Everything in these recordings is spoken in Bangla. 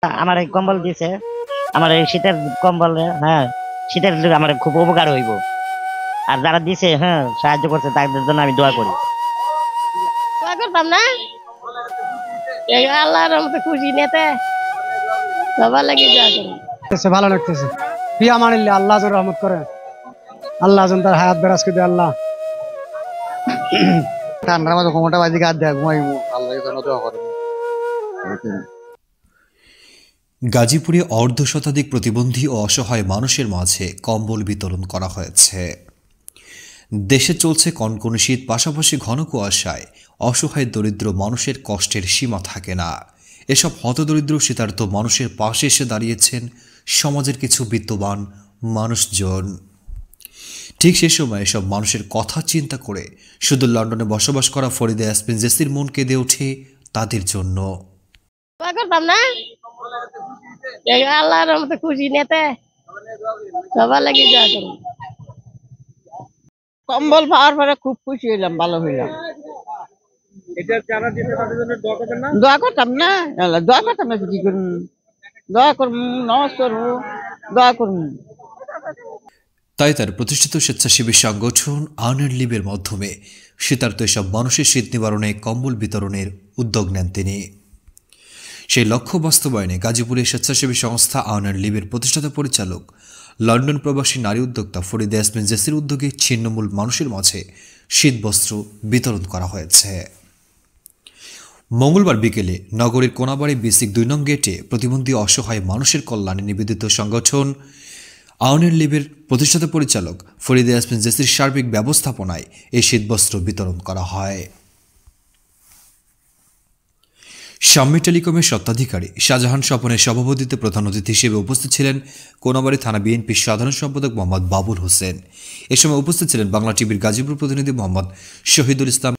আমার এই কম্বল দিছে, আমার এই শীতের কম্বল, হ্যাঁ, শীতের আমার খুব উপকার হইব। আর যারা দিছে, হ্যাঁ, সাহায্য করছে, তাদের জন্য আমি দোয়া করি। দোয়া করতাম না, আল্লাহর রহমতে খুশি নেতে সবার লাগে দোয়া করি। ভালো লাগতেছে। প্রিয় মানিল্লে আল্লাহ যেন রহমত করে, আল্লাহ যেন তার হায়াত বেরাজ করে দেয়। আল্লাহ ঠান্ডার মধ্যে ঘুমোটা বাজি গাছ দেয়, ঘুমাইমু, আল্লাহ যেন দোয়া করে। গাজীপুরে অর্ধ শতাধিক প্রতিবন্ধী ও অসহায় মানুষের মাঝে কম্বল বিতরণ করা হয়েছে। দেশে চলছে কনকনে শীত, পাশাপাশি ঘন কুয়াশায় অসহায় দরিদ্র মানুষের কষ্টের সীমা থাকে না। এসব হতদরিদ্র শীতার্ত মানুষের পাশে এসে দাঁড়িয়েছেন সমাজের কিছু বিত্তবান মানুষজন। ঠিক সে সময় এসব মানুষের কথা চিন্তা করে শুধু লন্ডনে বসবাস করা ফরিদা ইয়াসমিন জেসির মন কেঁদে ওঠে তাদের জন্য। দোয়া করতাম না, আল্লাহর রহমতে খুশি নেতে সবার লাগে দোয়া করি। কম্বল পাওয়ার পরে খুব খুশি হইলাম, ভালো হইলাম। দোয়া করতাম না, দোয়া করতাম না, কি করুন, দোয়া করবো, নমাজ করবো, দোয়া করবো। তাই তার প্রতিষ্ঠিত স্বেচ্ছাসেবী সংগঠন আর্নার লিবের মাধ্যমে শীতার্ত এসব মানুষের শীত নিবারণে কম্বল বিতরণের উদ্যোগ নেন তিনি। সেই লক্ষ্য বাস্তবায়নে গাজীপুরের স্বেচ্ছাসেবী সংস্থা আর্নার লিবের প্রতিষ্ঠাতা পরিচালক লন্ডন প্রবাসী নারী উদ্যোক্তা ফরিদা ইয়াসমিন জেসির উদ্যোগে ছিন্নমূল মানুষের মাঝে শীতবস্ত্র বিতরণ করা হয়েছে। মঙ্গলবার বিকেলে নগরীর কোনাবাড়ি বিসিক ২ নং গেটে প্রতিবন্ধী অসহায় মানুষের কল্যাণে নিবেদিত সংগঠন আর্নার লিবের প্রতিষ্ঠাতা পরিচালক ফরিদা ইয়াসমিন জেসির সার্বিক ব্যবস্থাপনায় এই শীতবস্ত্র বিতরণ করা হয়। শাম্মী টেলিকমের স্বত্বাধিকারী শাহজাহান স্বপনের সভাপতিত্বে প্রধান অতিথি হিসেবে উপস্থিত ছিলেন কোনাবাড়ী থানা বিএনপির সাধারণ সম্পাদক মোহাম্মদ বাবুল হোসেন। এ সময় উপস্থিত ছিলেন বাংলা টিভির গাজীপুর প্রতিনিধি মোহাম্মদ শহীদুল ইসলাম,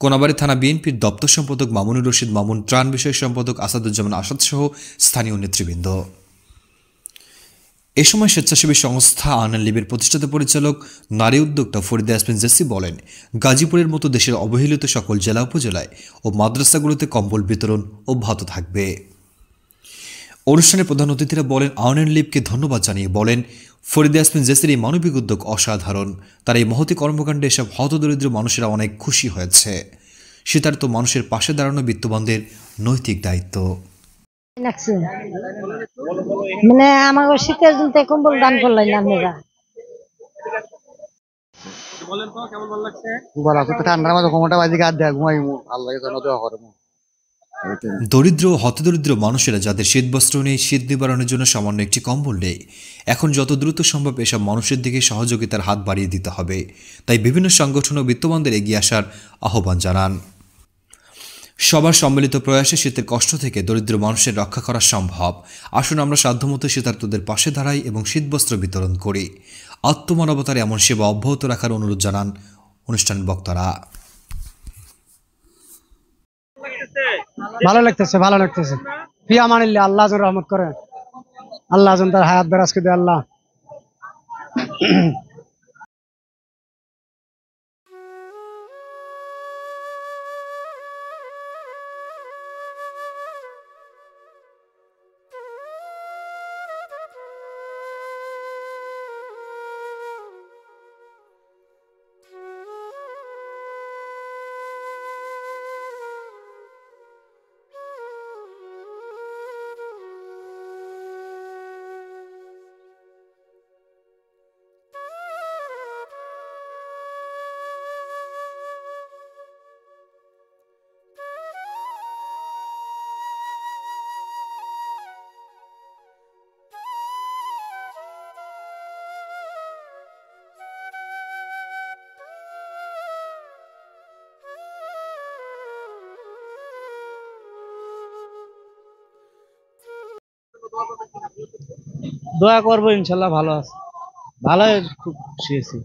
কোনাবাড়ী থানা বিএনপির দপ্তর সম্পাদক মামুনুর রশিদ মামুন, ত্রাণ বিষয়ক সম্পাদক আসাদুজ্জামান আসাদ সহ স্থানীয় নেতৃবৃন্দ। এ সময় স্বেচ্ছাসেবী সংস্থা আর্নার লিবের প্রতিষ্ঠাতা পরিচালক নারী উদ্যোক্তা ফরিদা ইয়াসমিন জেসি বলেন, গাজীপুরের মতো দেশের অবহেলিত সকল জেলা উপজেলায় ও মাদ্রাসাগুলোতে কম্বল বিতরণ অব্যাহত থাকবে। অনুষ্ঠানে প্রধান অতিথিরা বলেন, আর্নার লিবকে ধন্যবাদ জানিয়ে বলেন, ফরিদা ইয়াসমিন জেসির এই মানবিক উদ্যোগ অসাধারণ। তার এই মহতি কর্মকাণ্ডে এসব হতদরিদ্র মানুষেরা অনেক খুশি হয়েছে। শীতার্ত মানুষের পাশে দাঁড়ানো বিত্তবানদের নৈতিক দায়িত্ব। মানে আমাকে শীতের দিন কম্বল দান করলেন আপনারা। ঠান্ডার মধ্যে ঘুমোটা বাজি গাছ দেয়, ঘুমাইমু, আল্লাহ যেন দোয়া করে। দরিদ্র ও হতদরিদ্র মানুষেরা যাদের শীতবস্ত্র নেই, শীত নিবারণের জন্য সামান্য একটি কম্বল নেই, এখন যত দ্রুত সম্ভব এসব মানুষের দিকে সহযোগিতার হাত বাড়িয়ে দিতে হবে। তাই বিভিন্ন সংগঠন ও বিত্তবানদের এগিয়ে আসার আহ্বান জানান। সবার সম্মিলিত প্রয়াসে শীতের কষ্ট থেকে দরিদ্র মানুষের রক্ষা করা সম্ভব। আসুন আমরা সাধ্যমতো শীতার্তদের পাশে দাঁড়াই এবং শীতবস্ত্র বিতরণ করি। আত্মমানবতার এমন সেবা অব্যাহত রাখার অনুরোধ জানান অনুষ্ঠান বক্তারা। ভালো লাগতেছে, ভালো লাগতেছে। প্রিয় মানিল্লে আল্লাহ যেন রহমত করে, আল্লাহ যেন তার হায়াত বেরাজ করে দেয়। আল্লাহ দোয়া করবো, ইনশাল্লাহ ভালো আছে, ভালো, খুব খুশি হয়েছি।